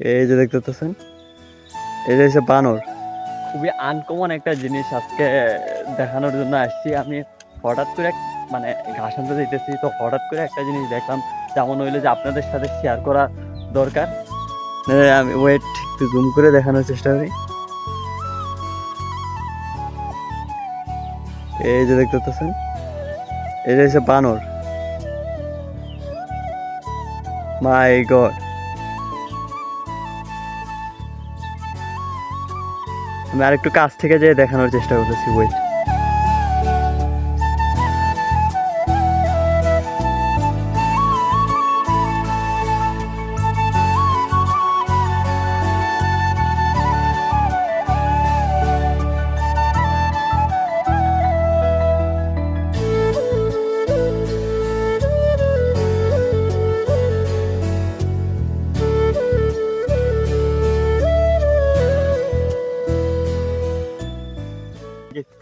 এই যে দেখতে পাচ্ছেন, এটা হচ্ছে বানর। খুবই আনকমন একটা জিনিস আজকে দেখানোর জন্য আসছি আমি। হঠাৎ করে মানে ঘাস আনতে যেতেছি, তো হঠাৎ করে একটা জিনিস দেখলাম, যেমন হইলো যে আপনাদের সাথে শেয়ার করা দরকার। আমি ওয়েট একটু জুম করে দেখানোর চেষ্টা করি। এই যে দেখতে পাচ্ছেন, এটা হচ্ছে বানর। মাই গড, আমি আরেকটু কাছ থেকে যেয়ে দেখানোর চেষ্টা করতেছি। ওয়েট,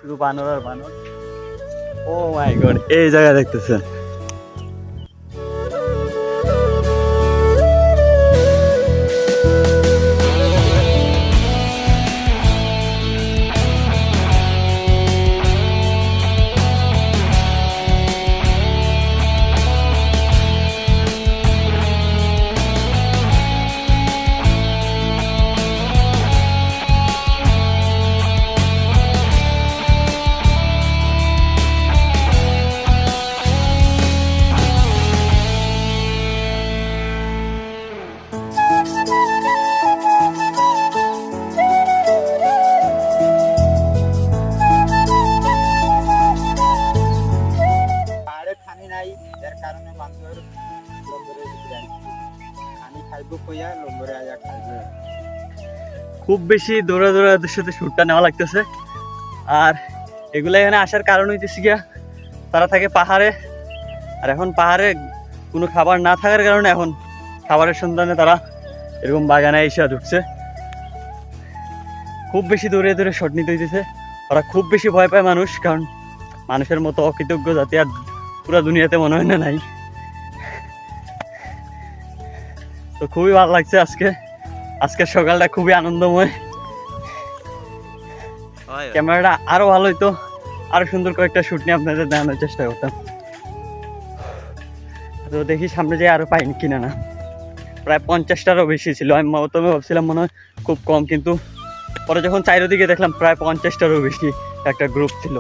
শুধু বানর আর বানর। ও মাই গড, এই জায়গা দেখতেছেন, খুব বেশি দৌড়া দৌড়াদের সাথে শুটটা নেওয়া লাগতেছে। আর এগুলো এখানে আসার কারণ হইতেছে গিয়া, তারা থাকে পাহাড়ে, আর এখন পাহাড়ে কোনো খাবার না থাকার কারণে এখন খাবারের সন্ধানে তারা এরকম বাগানে এসে ঢুকছে। খুব বেশি দৌড়ে দৌড়ে শট নিতে হইতেছে। ওরা খুব বেশি ভয় পায় মানুষ, কারণ মানুষের মতো অকৃতজ্ঞ জাতি আর পুরো দুনিয়াতে মনে হয় না নাই। তো খুবই ভালো লাগছে আজকের সকালটা খুবই আনন্দময়। ক্যামেরাটা আরো ভালো হইতো, আরো সুন্দর কয়েকটা শুট নিয়ে আপনাদের দেখানোর চেষ্টা করতাম। তো দেখি সামনে যে আরো পাইনি কিনা না। প্রায় 50টারও বেশি ছিল। আমি প্রথমে ভাবছিলাম মনে হয় খুব কম, কিন্তু পরে যখন চারিদিকে দেখলাম প্রায় 50টারও বেশি একটা গ্রুপ ছিল।